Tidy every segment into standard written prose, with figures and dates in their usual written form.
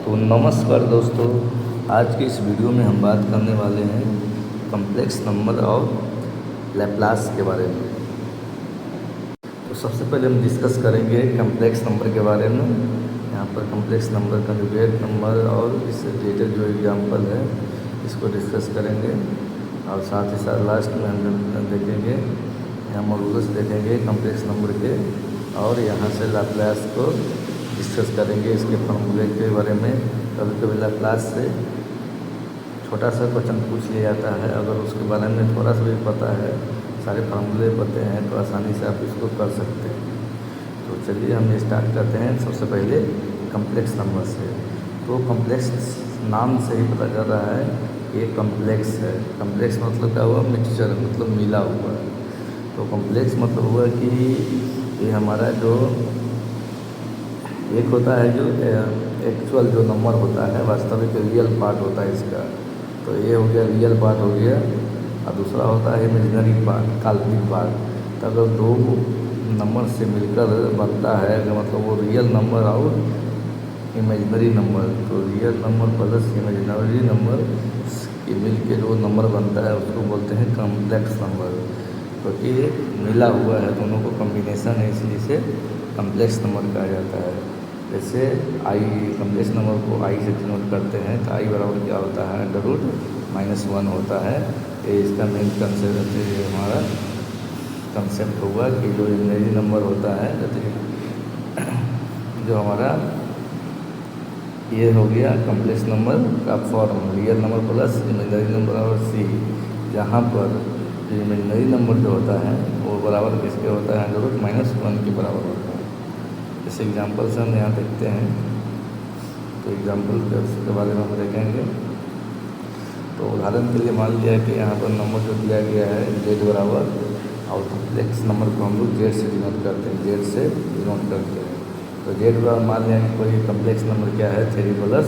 तो नमस्कार दोस्तों, आज की इस वीडियो में हम बात करने वाले हैं कम्प्लेक्स नंबर और लैप्लास के बारे में। तो सबसे पहले हम डिस्कस करेंगे कम्प्लेक्स नंबर के बारे में। यहाँ पर कम्प्लेक्स नंबर, कंजुगेट नंबर और इससे रिलेटेड जो एग्जांपल है इसको डिस्कस करेंगे। और साथ ही साथ लास्ट में हम देखेंगे, यहाँ मॉडुलस देखेंगे कम्प्लेक्स नंबर के, और यहाँ से लैप्लास को डिस्कस करेंगे, इसके फॉर्मूले के बारे में। कभी कभी लैप्लास से छोटा सा क्वेश्चन पूछ लिया जाता है, अगर उसके बारे में थोड़ा सा भी पता है, सारे फार्मूले पते हैं, तो आसानी से आप इसको कर सकते हैं। तो चलिए हम स्टार्ट करते हैं सबसे पहले कम्प्लेक्स नंबर से। तो कम्प्लेक्स नाम से ही पता चल रहा है ये कम्प्लेक्स है। कम्प्लेक्स मतलब क्या हुआ? मिक्सचर, मतलब मिला हुआ है। तो कम्प्लेक्स मतलब हुआ कि ये हमारा जो एक होता है जो एक्चुअल जो नंबर होता है, वास्तविक रियल पार्ट होता है इसका, तो ये हो गया रियल पार्ट हो गया। और दूसरा होता है इमेजिनरी पार्ट, काल्पनिक पार्ट। तो अगर दो नंबर से मिलकर बनता है, मतलब वो रियल नंबर और इमेजिनरी नंबर, तो real number plus imaginary number के मिल के जो नंबर बनता है उसको बोलते हैं कम्प्लेक्स नंबर। क्योंकि ये मिला हुआ है, दोनों को कम्बिनेशन है, इसलिए इसे कम्प्लेक्स नंबर कहा जाता है। जैसे आई, कम्प्लेक्स नंबर को आई से डिनोट करते हैं, तो आई बराबर क्या होता है? √-1 होता है। ये इसका मेन कंसेप्ट हमारा कंसेप्ट हुआ कि जो इमेजिनरी नंबर होता है, जो हमारा ये हो गया कम्प्लेक्स नंबर का form, real number plus imaginary number और सी, जहाँ पर इमेजिनरी नंबर जो होता है वो बराबर किसके होता है? √-1 के बराबर होता है। इस एग्जाम्पल से हम यहाँ देखते हैं, तो एग्जाम्पल के बारे में हम देखेंगे। तो उदाहरण के लिए मान लिया कि यहाँ पर नंबर जो दिया गया है z बराबर, और कम्प्लेक्स नंबर को हम लोग z से डिनोट करते हैं, z से डिनोट करते हैं। तो z बराबर मान लिया कि कोई कम्प्लेक्स नंबर क्या है? 3 +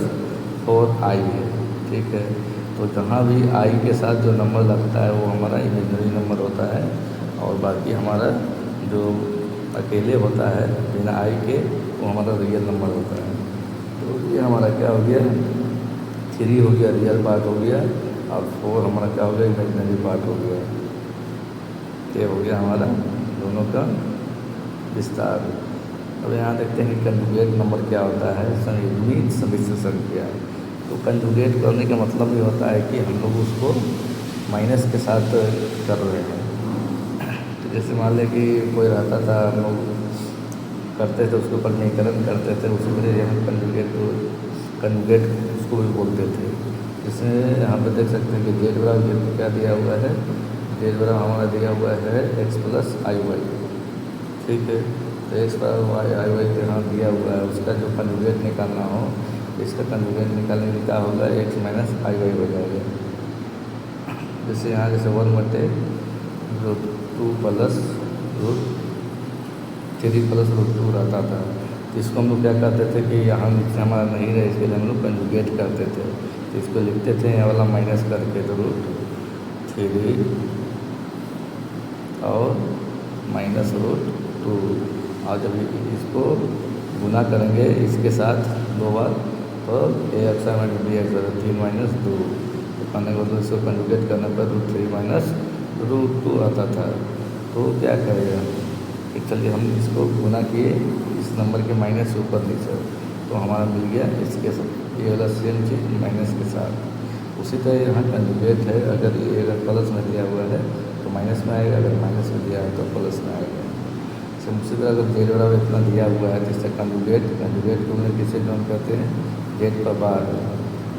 4i है, ठीक है। तो जहाँ भी i के साथ जो नंबर लगता है वो हमारा इमेजिनरी नंबर होता है, और बाकी हमारा जो अकेले होता है बिना आई के वो हमारा रियल नंबर होता है। तो ये हमारा क्या हो गया? 3 हो गया रियल पार्ट हो गया, और 4 हमारा क्या हो गया? इमेजिनरी पार्ट हो गया। ये हो गया हमारा दोनों का विस्तार। अब यहाँ देखते हैं कि कंजुगेट नंबर क्या होता है? संयुग्मित समिश्र संख्या। तो कंजुगेट करने का मतलब ये होता है कि हम लोग उसको माइनस के साथ कर रहे हैं। जैसे मान लें कि कोई रहता था, हम लोग करते थे उसके ऊपर मीकरण करते थे, उसी वजह हम कंजुगेट उसको भी बोलते थे। जैसे यहाँ पर देख सकते हैं कि z बराबर क्या दिया हुआ है? z बराबर हमारा दिया हुआ है x + iy, ठीक है। तो x बराबर iy के यहाँ दिया हुआ है, उसका जो कंजुगेट निकालना हो, इसका कंजुगेट निकालने में क्या होगा? x - iy हो जाएगा। जैसे यहाँ जैसे 1/√2 + √3 + √2 रहता था, तो इसको हम लोग क्या करते थे कि यहाँ नीचे हमारा नहीं रहे, इसके लिए हम लोग कंजुगेट करते थे। तो इसको लिखते थे यहाँ वाला माइनस करके, तो √3 और -√2, और जब इसको गुना करेंगे इसके साथ 2 बार, तो a अक्सर में b अक्सर 3 - 2, तो करने के बाद इसको कंजुगेट करने पर √3 - √2 आता था। तो क्या करेगा कि चलिए हम इसको गुना किए इस नंबर के माइनस ऊपर नीचे, तो हमारा मिल गया इसके साथ ये वाला सेम चीज़ माइनस के साथ। उसी तरह यहाँ कंजुगेट है, अगर ये अगर प्लस में दिया हुआ है तो माइनस में आएगा, अगर माइनस में दिया है तो प्लस में आएगा। उसी तरह अगर z बराबर इतना दिया हुआ है तो इसका कंजुगेट को हम किसे डिनोट करते हैं? z पर बार।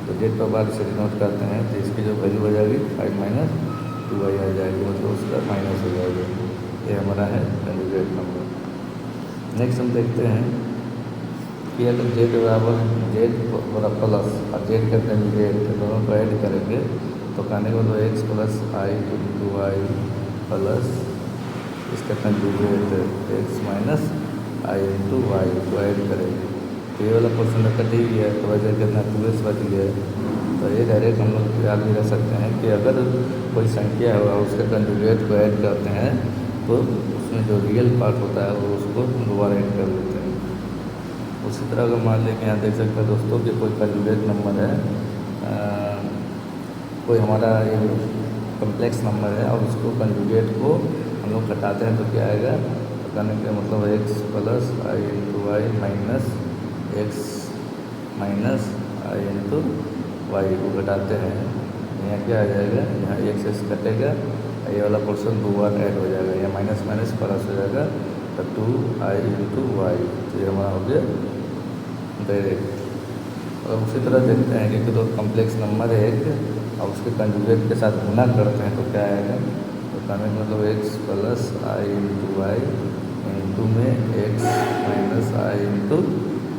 तो z पर बार से डिनोट करते हैं, तो इसकी जो वैल्यू हो जाएगी 5 - 2i आ जाएगी, मतलब उसका माइनस हो जाएगा। ये हमारा है कंजुगेट नंबर। नेक्स्ट हम देखते हैं कि अगर z बराबर प्लस और z का कंजुगेट दोनों को ऐड करेंगे, तो कहने को तो x + i × i प्लस इसका कंजुगेट x - i × y को ऐड करेंगे, तो ये वाला पोर्शन कट ही गया, तो वजह कितना 2s बच गया। तो ये डायरेक्ट हम लोग याद भी रख सकते हैं कि अगर कोई संख्या हुआ उसके कंजुगेट को ऐड करते हैं, तो उसमें जो रियल पार्ट होता है वो उसको दोबारा ऐड कर लेते हैं। उसी तरह अगर मान लें कि यहाँ देख सकते हैं दोस्तों कि कोई कंजुगेट नंबर है, कोई हमारा ये कम्प्लेक्स नंबर है और उसको कंजुगेट को हम लोग घटाते हैं तो क्या आएगा, घटाने का मतलब x plus i into y minus x minus i into y को घटाते हैं। यहाँ क्या आ जाएगा, यहाँ एक्स एक्स कटेगा, ये वाला पोर्शन 2 बार ऐड हो जाएगा, यहाँ माइनस माइनस प्लस हो जाएगा तो 2i इंटू वाई, तो ये हमारा हो गया डायरेक्ट। और उसी तरह देखते हैं कि तो कम्प्लेक्स नंबर है एक और उसके कंजुगेट के साथ गुना करते हैं तो क्या आएगा, तो कहने का मतलब x plus i into Y into में x minus i into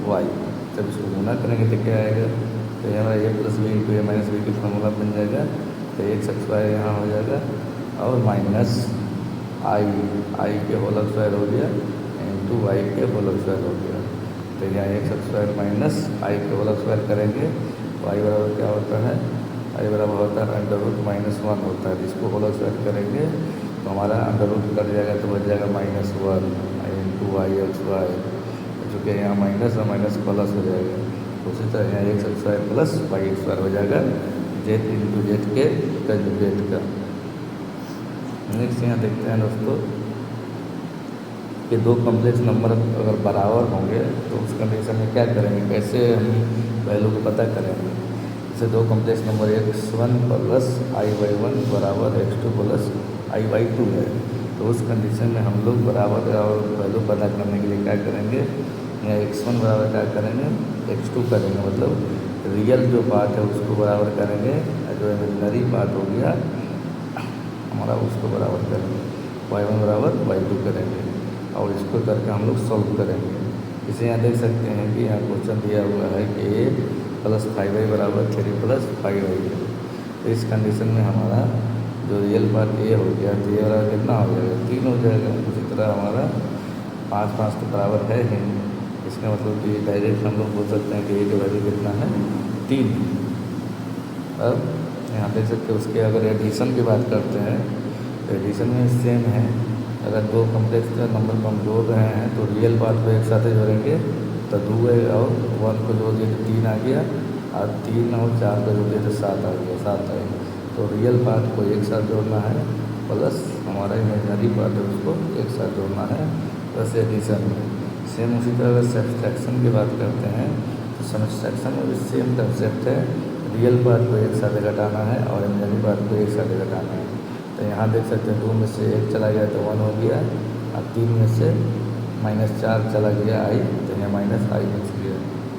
Y, जब इसको गुना करेंगे तो क्या आएगा, तो ये हमारा ए प्लस बी इंटू ए माइनस बी की फॉर्मूला बन जाएगा, तो एक्स स्क्वायर यहाँ हो जाएगा और माइनस आई के होल स्क्वायर हो गया इंटू वाई के होल स्क्वायर हो गया। तो यहाँ एक्स स्क्वायर माइनस आई के होल स्क्वायर करेंगे तो आई बराबर क्या होता है, आई बराबर होता है अंडर रूट -1 होता है, जिसको होल स्क्वायर करेंगे तो हमारा अंडर रूट कट जाएगा तो बच जाएगा -1 आई इंटू वाई एक्स वाई, जो कि यहाँ माइनस और माइनस प्लस हो जाएगा। उसी तरह यहाँ X square plus Y square हो जाएगा जेड इंटू जेड के कंजुगेट का। नेक्स्ट यहाँ देखते हैं दोस्तों कि दो कम्प्लेक्स नंबर अगर बराबर होंगे तो उस कंडीशन में क्या करेंगे, कैसे हम वैल्यू को पता करेंगे। जैसे दो complex number x1 plus i/1 बराबर x2 प्लस i/2 है, तो उस कंडीशन में हम लोग बराबर और वैल्यू पता करने के लिए क्या करेंगे, या x1 बराबर क्या करेंगे, x2 करेंगे, मतलब रियल जो पार्ट है उसको बराबर करेंगे, जो इमेजिनरी पार्ट हो गया हमारा उसको बराबर करेंगे, y1 बराबर y2 करेंगे और इसको करके हम लोग सॉल्व करेंगे। इसे यहाँ देख सकते हैं कि यहाँ क्वेश्चन दिया हुआ है कि a प्लस 5y बराबर 3 प्लस 5y है, तो इस कंडीशन में हमारा जो रियल पार्ट a हो गया तो ये बराबर कितना हो जाएगा, 3 हो जाएगा। उसी तरह हमारा 5 5 तो बराबर है ही, इसका मतलब कि डायरेक्ट हम लोग बोल सकते हैं कि a की वैल्यू कितना है, 3। अब यहाँ देख सकते हैं उसके अगर एडिशन की बात करते हैं तो एडिशन में सेम है, अगर दो कम्प्लेक्स नंबर को हम जोड़ रहे हैं तो रियल पार्ट को एक साथ जोड़ेंगे तो 2 और 1 को जोड़ दिए तो 3 आ गया, और 3 और 4 को जोड़ दिए तो 7 आ गया, 7 आएगा। तो रियल पार्ट को एक साथ जोड़ना है प्लस हमारा इमेजिनरी पार्ट है उसको एक साथ जोड़ना है, प्लस एडिशन में सेम। उसी तरह अगर सब्सट्रैक्शन की बात करते हैं तो सब्सट्रैक्शन में भी सेम कंसेप्ट है, रियल पार्ट को एक साथ घटाना है और इमेजिनरी पार्ट को एक साथ घटाना है। तो यहाँ देख सकते हैं 2 में से 1 चला गया तो 1 हो गया, और 3 में से -4 चला गया आई तो यहाँ -i बच गया,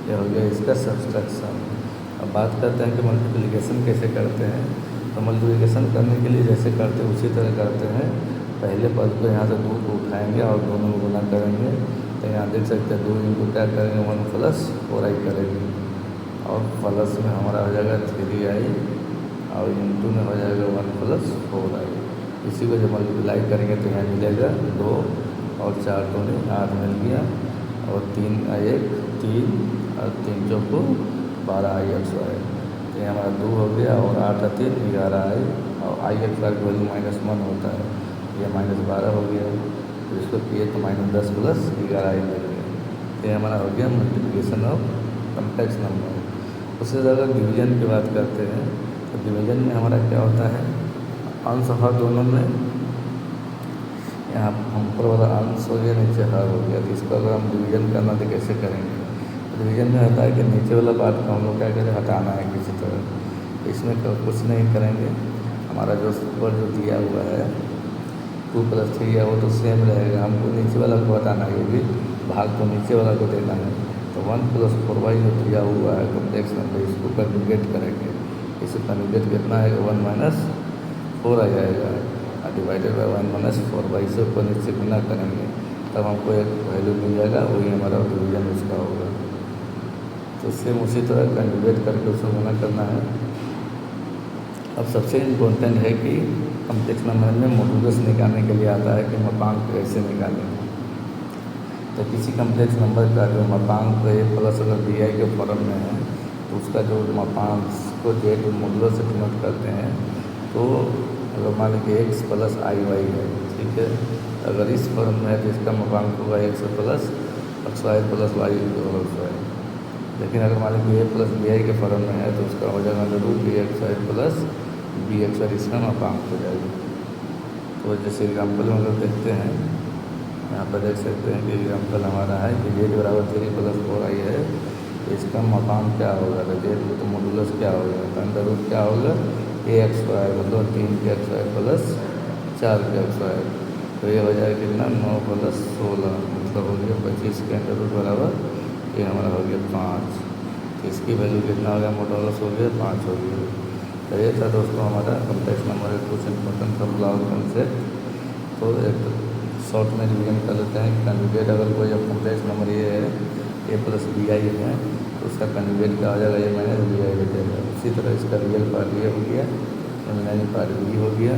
यह हो गया इसका सब्सट्रैक्शन। अब बात करते हैं कि मल्टीप्लिकेशन कैसे करते हैं, तो मल्टीप्लिकेशन करने के लिए जैसे करते हैं उसी तरह करते हैं, पहले पद को यहाँ से 2 को उठाएँगे और दोनों को गुना करेंगे, तो यहाँ देख सकते हैं 2 इनटू क्या करेंगे 1 प्लस 4i करेंगे, और प्लस में हमारा हो जाएगा 3i और इंटू में हो जाएगा 1 प्लस 4i। इसी को जब मल्टीप्लाई करेंगे तो यहाँ मिलेगा 2 और 4 दूनी 8 मिल गया, और 3 1 3 और 3 चौको 12i एक्स वाई, तो ये हमारा 2 हो गया और 8 3 11i, और i एक्स वाई की वैल्यू -1 होता है, ये -12 हो गया, तो इसको किए तो -10 प्लस 11i मिल गया। ये हमारा हो गया मल्टीप्लिकेशन ऑफ कम्प्लेक्स नंबर। उससे अगर डिवीजन की बात करते हैं तो डिवीजन में हमारा क्या होता है, अंश हर दोनों में, यहाँ ऊपर वाला अंश हो गया नीचे हर हो गया, तो इसको अगर हम डिवीजन करना तो कैसे करेंगे, तो डिवीजन में होता है कि नीचे वाला पार्ट को हम लोग क्या करें, हटाना है किसी तरह, तो इसमें कुछ नहीं करेंगे, हमारा जो ऊपर जो दिया हुआ है 2 + 3 है वो तो सेम रहेगा, हमको नीचे वाला को हटाना है, ये भी भाग को नीचे वाला को देना है, तो 1 + 4y जो दिया हुआ है कम्प्लेक्स नंबर इसको कंजुगेट करेंगे, इसको कंजुगेट कितना है 1 - 4 आ जाएगा, डिवाइडेड बाय 1 - 4y से ऊपर नीचे गुना करेंगे तब हमको एक वैल्यू मिल जाएगा, वही हमारा डिवीजन उसका होगा। तो सेम उसी तरह कंजुगेट करके उसको गुना करना है। अब सबसे इम्पोर्टेंट है कि कम्प्लेक्स नंबर में मॉड्यूलस निकालने के लिए आता है कि मापांक कैसे निकालें। तो किसी कम्प्लेक्स नंबर का जो मापांक a प्लस अगर bi के फॉर्म में है तो उसका जो मापांक को जेड मॉड्यूलस से डिनोट करते हैं, तो अगर मान लीजिए x + iy है, ठीक है, अगर इस फॉर्म में है तो इसका मापांक होगा x प्लस, और X Y plus Y equal X Y. लेकिन अगर मान लीजिए ए प्लस बी आई के फॉर्म में है तो उसका हो जाएगा under root a x Y plus b x y, इसका मापांक हो जाएगा। तो जैसे एग्जाम्पल में अगर देखते हैं, यहाँ पर देख सकते हैं कि एग्जाम्पल हमारा है कि जेड बराबर 3 + 4 आई है, इसका मापांक क्या होगा, तो जेड तो मॉडुलस क्या होगा, तो अंडर रूट क्या होगा ए एक्स वाई, मतलब 3 के एक्स वाई प्लस 4 के एक्स वाई। तो ये हो जाएगा कितना 9 + 16, मतलब हो गया 25 के अंडर रूट बराबर ये हमारा हो गया 5। तो इसकी वैल्यू कितना हो गया, मॉडुलस हो गया 5 हो गया। तो ये था दोस्तों हमारा कॉम्प्लेक्स नंबर एक कुछ इंपॉर्टेंट फॉर्मूला और कंसेप्ट। तो एक शॉर्ट में रिवीजन कर लेते हैं। कन्जुगेट अगर कोई अब कॉम्प्लेक्स नंबर ये है ए प्लस बी आई है तो उसका कन्जुगेट क्या हो जाएगा, ए माइनस बी आई हो जाएगा। उसी तरह इसका रियल पार्ट ये हो गया, इमेजिनरी पार्ट बी हो गया।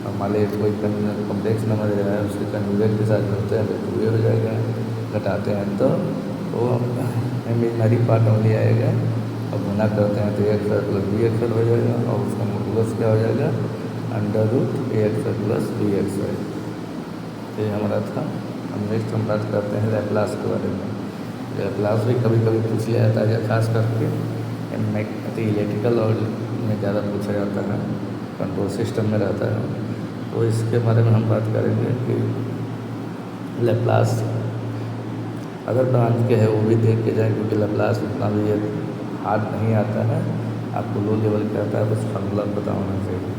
और मान लीजिए कोई कॉम्प्लेक्स नंबर है उसके कन्जुगेट के साथ जोड़ते हैं तो ये हो जाएगा, घटाते हैं तो वो इमेजिनरी पार्ट ओनली आएगा। अब गुना करते हैं तो a x Y plus b x y हो जाएगा और उसका मॉडुलस क्या हो जाएगा, under root a x Y plus b x y. ये हमारा था। हम नेक्स्ट हम बात करते हैं लैप्लास के बारे में। लैप्लास भी कभी कभी पूछ लिया जाता है, खास करके इलेक्ट्रिकल और में ज़्यादा पूछा जाता है, कंट्रोल सिस्टम में रहता है। तो इसके बारे में हम बात करेंगे कि लैप्लास अगर ब्रांच के है वो भी देख के जाए, क्योंकि लैप्लास उतना भी ये हार्ड नहीं आता है, आपको लो लेवल का आता है, बस फॉर्मूला पता होना चाहिए।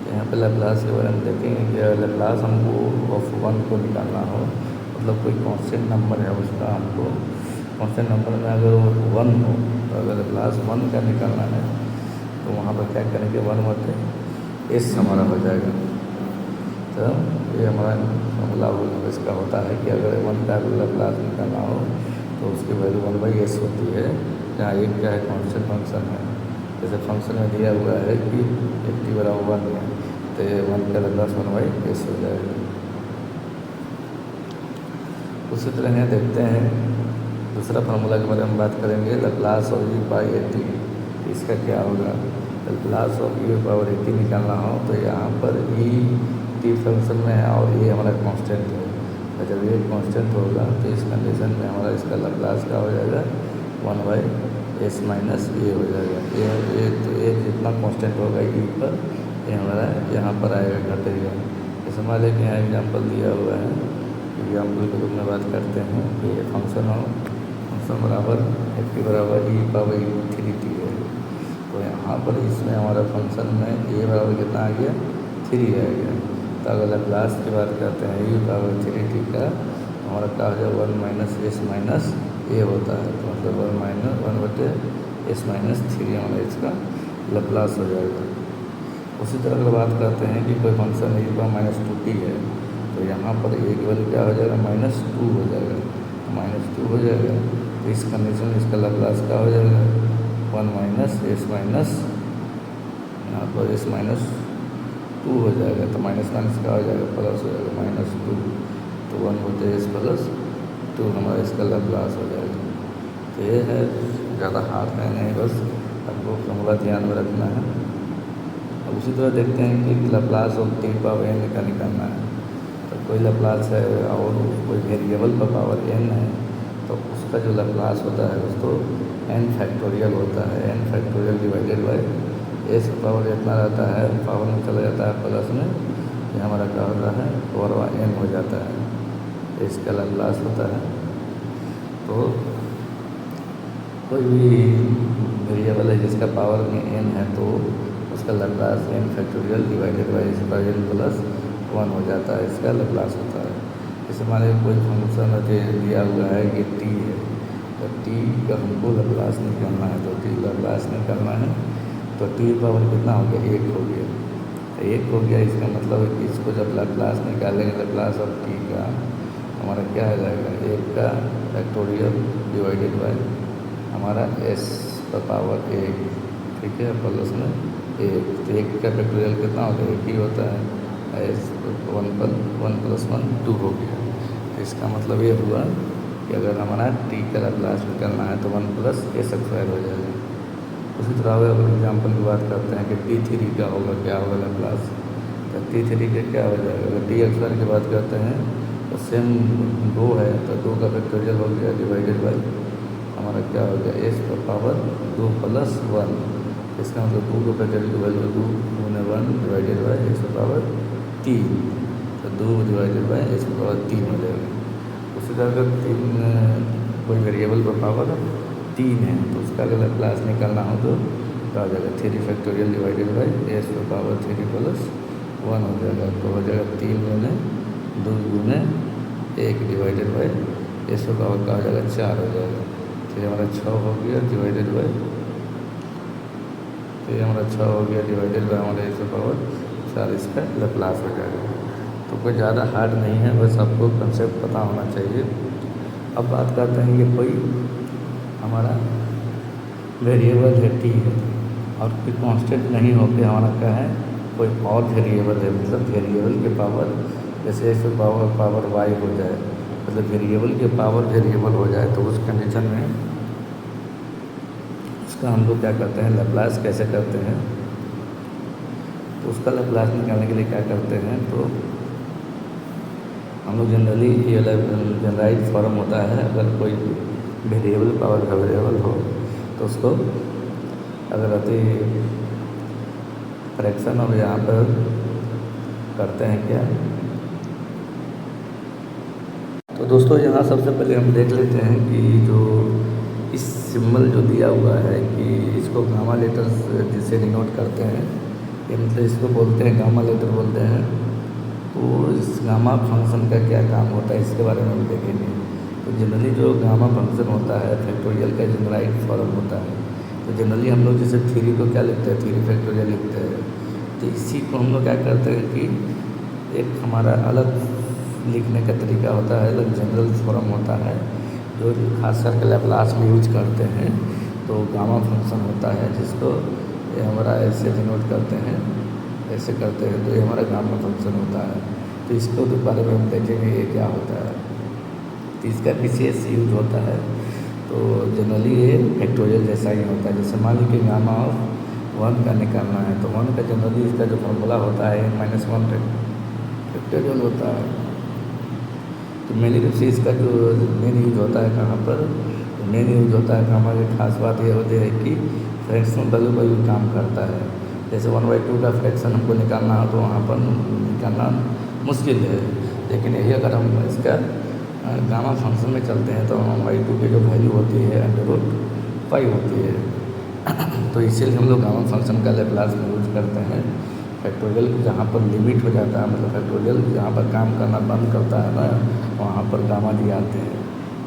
यहाँ पे लैप्लास के बारे में देखेंगे कि अगर लैप्लास हमको ऑफ 1 को निकालना हो, मतलब कोई कांस्टेंट नंबर है उसका हमको कांस्टेंट नंबर में अगर वो 1 हो, तो अगर लैप्लास 1 का निकालना है तो वहाँ पर क्या करेंगे, 1 एस हमारा हो जाएगा। तो ये हमारा फॉर्मूला इसका होता है कि अगर 1 का लैप्लास निकालना हो तो उसकी वैल्यू 1/s होती है, जहाँ एक क्या है कांस्टेंट फंक्शन है। जैसे फंक्शन में दिया हुआ है कि टी बराबर 1 है तो 1 का लैप्लास 1/s हो जाएगा। उसी तरह यहाँ देखते हैं दूसरा फार्मूला के बारे में बात करेंगे, लैप्लास ऑफ e/at। इसका क्या होगा, लैप्लास ऑफ e/at निकालना हो तो यहाँ पर e टी फंक्शन में है और ये हमारा कांस्टेंट है। और जब ये कांस्टेंट होगा तो इस कंडीशन में हमारा इसका लैप्लास क्या हो जाएगा, 1/s माइनस ए हो जाएगा। ये तो एक जितना कांस्टेंट होगा ई पर ये हमारा यहाँ पर आएगा, घटेगा। जैसे मान लें कि यहाँ एग्जाम्पल दिया हुआ है, एग्जाम्पल के रूप में बात करते हैं कि ये फंक्शन हो, फंक्शन बराबर टी बराबर e/3t है। तो यहाँ पर इसमें हमारा फंक्शन में ए बराबर कितना आ गया, 3 आ गया। तो अगर लैप्लास की बात करते हैं e/3t का, हमारा क्या हो जाएगा 1 - s - a होता है, तो मतलब 1/s - 3 हमारा इसका लैप्लास हो जाएगा। उसी तरह अगर बात करते हैं कि कोई फंक्शन e/-2t है तो यहाँ पर ए की वैल्यू क्या हो जाएगा, -2 हो जाएगा, -2 हो जाएगा। तो इस कंडीशन में इसका लैप्लास क्या हो जाएगा, 1 - s यहाँ पर s - 2 हो जाएगा। तो माइनस क्या हो जाएगा, प्लस हो जाएगा, -2। तो 1/s + 2 हमारा इसका लैप्लास हो जाएगा। तो ये है, ज़्यादा हार्ड है नहीं, बस आपको फॉर्मूला ध्यान में रखना है। अब उसी तरह देखते हैं कि लैप्लास ऑफ t/n का निकालना है। तो कोई लैप्लास है और कोई वेरिएबल पर पावर n है तो उसका जो लैप्लास होता है उसको n फैक्टोरियल होता है, n factorial divided by S power जितना रहता है पावर में चला जाता है प्लस में, ये हमारा क्या होता है पावर n हो जाता है, इसका लैप्लास होता है। तो कोई भी वेरिएबल है जिसका पावर में n है तो उसका Laplace n factorial divided by n + 1 हो जाता है, इसका लैप्लास होता है। जैसे हमारे कोई फंक्शन दिया हुआ है कि t है, तो t का हमको लैप्लास निकालना है, तो t लैप्लास निकालना है तो t पावर कितना हो गया, 1 हो गया। तो 1 हो गया, इसका मतलब है कि इसको जब लैप्लास निकालेंगे लैप्लास ऑफ t का, हमारा क्या आ जाएगा, 1 का फैक्टोरियल डिवाइडेड बाय हमारा s का पावर 1, ठीक है, प्लस में 1। तो 1 का फैक्टोरियल कितना होता है, 1 ही होता है, s 1 + 1 2 हो गया। तो इसका मतलब ये हुआ कि अगर हमारा t का लैप्लास निकालना है तो 1 + s² हो जाएगा। उसी तरह अगर एग्जाम्पल की बात करते हैं कि t3 का होगा, क्या होगा लैप्लास, तो t3 का क्या हो जाएगा, अगर t² की बात करते हैं तो सेम 2 है तो 2 का फैक्टोरियल हो गया डिवाइडेड बाई हमारा क्या हो गया एस पर पावर 2 प्लस 1। इसका मतलब 2 का फैक्टोरियल की वैल्यू 2 गुने 1 डिवाइडेड बाई एस पर पावर 3, तो 2 डिवाइडेड बाई एस पर पावर 3 हो जाएगा। उसी तरह अगर 3 कोई वेरिएबल पर पावर 3 है तो उसका अगर क्लास निकालना हो तो क्या हो जाएगा 3 फैक्टोरियल डिवाइडेड बाई एस पर पावर 3 प्लस 1 हो जाएगा। तो हो जाएगा 3 गुने 2 गुने 1 डिवाइडेड बाई एस पर पावर का हो जाएगा 4 हो जाएगा। तो ये हमारा 6 हो गया डिवाइडेड बाई, तो ये हमारा 6 हो गया डिवाइडेड बाई हमारे एस पर पावर 4, इसका लैप्लास हो जाएगा। तो कोई ज़्यादा हार्ड नहीं है, बस आपको कंसेप्ट पता होना चाहिए। अब बात करते हैं कि कोई हमारा वेरिएबल है टी है और कोई कांस्टेंट नहीं हो के हमारा क्या है कोई और वेरिएबल है, मतलब वेरिएबल के पावर जैसे एक्स पावर वाई हो जाए, मतलब वेरिएबल के पावर वेरिएबल हो जाए तो उस कंडीशन में उसका हम लोग क्या करते हैं लैप्लास कैसे करते हैं। तो उसका लैप्लास निकालने के लिए क्या करते हैं, तो हम लोग जनरली ये जनराइज फॉर्म होता है। अगर कोई वेरिएबल पावर वेरिएबल हो तो उसको अगर अति फ्रैक्शन और यहाँ पर करते हैं क्या, तो दोस्तों यहाँ सबसे पहले हम देख लेते हैं कि जो इस सिंबल जो दिया हुआ है कि इसको गामा लेटर्स जिसे डिनोट करते हैं, ये मतलब इसको बोलते हैं गामा लेटर बोलते हैं। तो इस गामा फंक्शन का क्या काम होता है इसके बारे में हम देखेंगे। तो जनरली जो गामा फंक्शन होता है फैक्टोरियल का जनराइज फॉर्म होता है। तो जनरली हम लोग जैसे 3 को क्या लिखते हैं 3 फैक्टोरियल लिखते हैं। तो इसी को हम लोग क्या करते हैं कि एक हमारा अलग लिखने का तरीका होता है, अलग जनरल फॉर्म होता है जो खास करके लैप्लास में यूज करते हैं। तो गामा फंक्शन होता है जिसको ये हमारा ऐसे डिनोट करते हैं, ऐसे करते हैं, तो ये हमारा गामा फंक्शन होता है। तो इसको बारे में हम देखेंगे ये क्या होता है, तो इसका विशेष यूज होता है। तो जनरली ये फैक्टोरियल जैसा ही होता है। जैसे मान लीजिए गामा ऑफ 1 का निकालना है तो 1 का जनरली इसका जो फॉर्मूला होता है -1 फैक्टोरियल होता है। तो मेन रूप से इसका जो मेन यूज होता है कहाँ पर, तो मेन यूज होता है गामा की खास बात ये होती है कि फ्रैक्शन वैल्यू पर भी काम करता है। जैसे 1/2 का फ्रैक्शन हमको निकालना हो तो वहाँ पर निकालना मुश्किल है, लेकिन यही अगर हम इसका गामा फंक्शन में चलते हैं तो 1/2 की जो वैल्यू होती है √5 होती है। तो इसीलिए हम लोग गामा फंक्शन का लैप्लास में यूज करते हैं। फैक्टोरियल जहाँ पर लिमिट हो जाता है, मतलब फैक्टोरियल जहाँ पर काम करना बंद करता है ना, वहाँ पर गामा दिए आते हैं।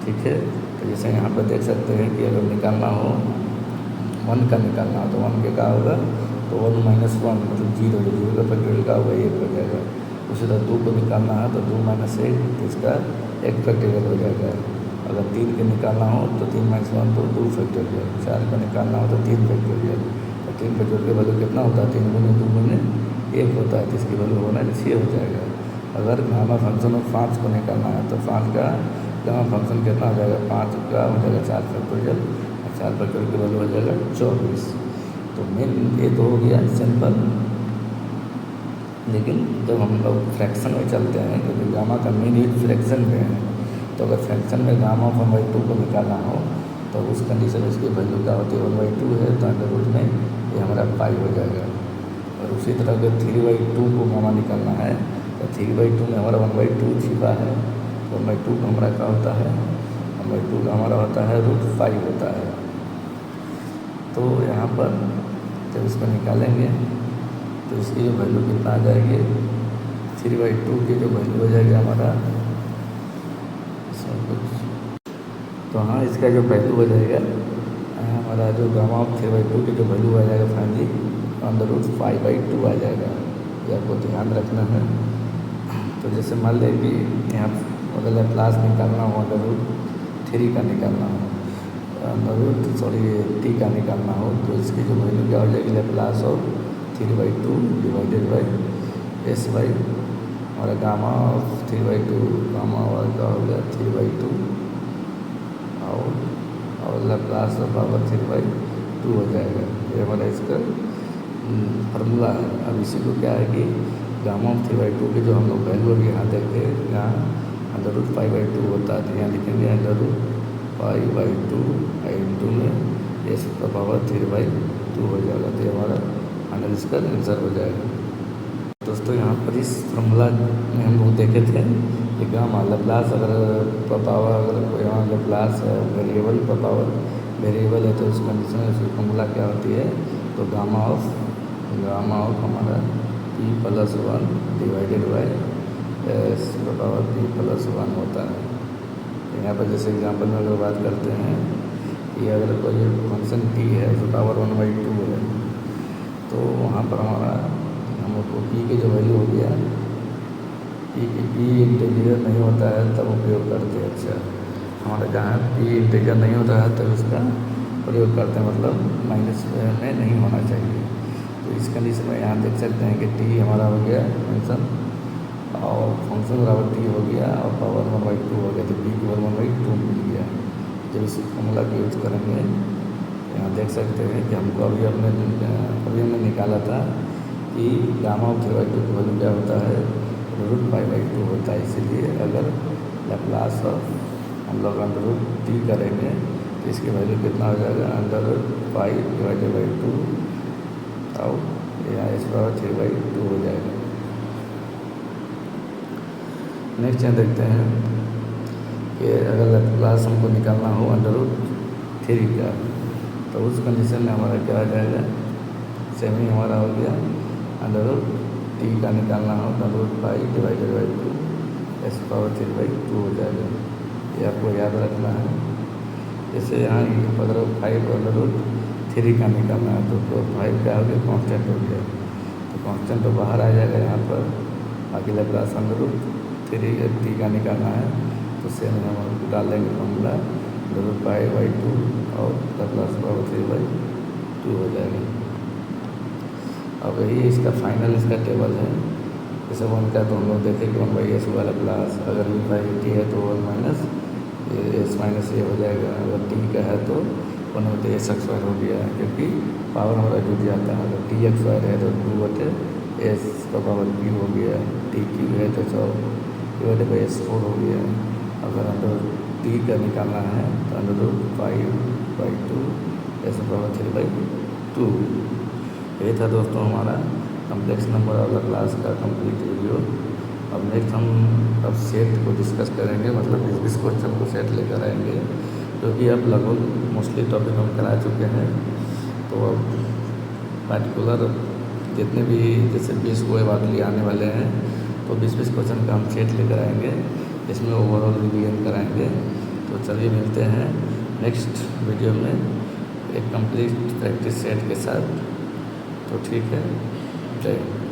ठीक है, तो जैसे यहाँ पर देख सकते हैं कि अगर निकालना हो 1 का निकालना हो तो 1 के क्या होगा, तो 1 - 1 मतलब 0 का फैक्टोरियल का होगा 1 हो जाएगा। उसी तरह 2 को निकालना है तो 2 - 1 तो इसका 1 फैक्टोरियल हो जाएगा। अगर 3 के निकालना हो तो 3 - 1 तो 2 फैक्टोरियल। 4 का निकालना हो तो 3 फैक्टोरियल। तो 3 फैक्टोरियल की वैल्यू कितना होता है, 3 गुने 2 गुने 1 होता है, तो इसकी वैल्यू होना 6 हो जाएगा। अगर गामा फंक्शन ऑफ 5 को निकालना है तो 5 का गामा फंक्शन कितना हो जाएगा, 5 का हो जाएगा 4 फैक्टोरियल, और 4 फैक्टोरियल की वैल्यू हो जाएगा 24। तो मेन ये तो हो गया सिंपल। लेकिन जब हम लोग फ्रैक्शन में चलते हैं, क्योंकि गामा का मेन यूज फ्रैक्शन में है, तो अगर फ्रैक्शन में गामा ऑफ 1/2 को निकालना हो तो उस कंडीशन में इसकी वैल्यू क्या होती है 1/2 है तो √ में ये हमारा पाई हो जाएगा। और उसी तरह अगर 3/2 को गामा निकालना है तो 3/2 में हमारा 1/2 छिपा है, तो 1/2 का हमारा क्या होता है, 1/2 का हमारा होता है √5 होता है। तो यहाँ पर जब इसको निकालेंगे तो इसकी जो वैल्यू कितना आ जाएगी, 3/2 की जो वैल्यू हो जाएगी हमारा इसमें कुछ, तो हाँ इसका जो वैल्यू हो जाएगा हमारा जो गामा ऑफ 3/2 की जो वैल्यू आ जाएगा फाइनली √5/2 आ जाएगा। ये आपको ध्यान रखना है। तो जैसे मान लें कि यहाँ अगर लैप्लास निकालना हो √3 का निकालना हो, √t का निकालना हो, तो इसकी जो वैल्यू क्या हो जाएगी Laplace of 3/2 divided by s by हमारा गामा ऑफ 3/2 गामा और क्या हो गया 3/2 और लैप्लास ऑफ पावर 3/2 हो जाएगा। ये हमारा इसका फार्मूला है। अब इसी को क्या है कि गामा ऑफ 3/2 की जो हम लोग वैल्यू अभी यहाँ देखे, यहाँ अंडर रूट 5/2 होता है। तो यहाँ लिखेंगे अंडर रूट 5/2 इंटू में एस का पावर 3/2 हो जाएगा। तो ये हमारा फाइनल इसका आंसर हो जाएगा। दोस्तों यहाँ पर इस फॉर्मूला में हम लोग देखे थे कि गामा लैप्लास अगर पावर अगर कोई यहाँ लैप्लास है वेरिएबल का पावर वेरिएबल है तो उस कंडीशन में उसकी फॉर्मूला क्या होती है, तो गामा ऑफ हमारा p+1 डिवाइडेड बाय एस का पावर p+1 होता है। तो यहाँ पर जैसे एग्जांपल में अगर बात करते हैं कि अगर कोई फंक्शन t है उसका पावर 1/2 है, तो वहाँ पर हमारा हमको p की जो वैल्यू हो गया p इंटीजर नहीं होता है तब उपयोग करते हैं। अच्छा हमारा जहाँ p इंटीजर नहीं होता है तब इसका प्रयोग करते हैं, मतलब माइनस में नहीं होना चाहिए। तो इस कंडीशन में यहाँ देख सकते हैं कि t हमारा हो गया फंक्शन और फंक्शन बराबर t हो गया और पावर 1/2 हो गया, तो p की पावर 1/2 मिल गया। जब इस फॉर्मूला का यूज करेंगे यहाँ देख सकते हैं कि हमको अभी हमने निकाला था कि गामा ऑफ 3/2 की वैल्यू क्या होता है, √5/2 होता है। इसीलिए अगर लैप्लास ऑफ हम लोग √t करेंगे तो इसकी वैल्यू कितना हो जाएगा, √5/2 और यहाँ इस पावर 3/2 हो जाएगा। नेक्स्ट यहाँ देखते हैं कि अगर लैप्लास हमको निकालना हो √3 का, तो उस कंडीशन में हमारा क्या आ जाएगा, सेम ही हमारा हो गया √t का निकालना हो √5/2 एस पावर 3/2 हो जाएगा। ये आपको याद रखना है। जैसे यहाँ अगर 5 √3 का निकालना है तो 5 क्या हो गया, कॉन्स्टेंट हो गया, तो कॉन्स्टेंट तो बाहर आ जाएगा यहाँ पर। बाकी लैप्लास √3 का निकालना है तो सेम हम डाल देंगे फॉर्मूला √5/2 और लैप्लास पावर 3/2 हो जाएगा। अब यही इसका फाइनल इसका टेबल है। जैसे 1 का तो हम लोग देखें कि 1/s वाला प्लस, अगर u/t है तो 1 - s - a हो जाएगा। अगर t का है तो 1/s² हो गया, क्योंकि पावर हमारा जुड़ जाता है। अगर t² है तो 2/s का पावर q हो गया, tq है तो 2/s4 हो गया। अगर t का निकालना है तो √5/2 एस पावर 3/2। ये था दोस्तों हमारा कम्प्लेक्स नंबर वाला क्लास का कंप्लीट वीडियो। अब नेक्स्ट हम अब सेट को डिस्कस करेंगे, मतलब इस क्वेश्चन को सेट लेकर आएंगे, क्योंकि अब लगभग मोस्टली टॉपिक हम करा चुके हैं। तो अब पार्टिकुलर जितने भी जैसे 20 को वाकई आने वाले हैं तो 20 क्वेश्चन का हम सेट लेकर आएंगे, इसमें ओवरऑल रिवीजन कराएंगे। तो चलिए मिलते हैं नेक्स्ट वीडियो में एक कंप्लीट प्रैक्टिस सेट के साथ। तो ठीक है, जय हिंद।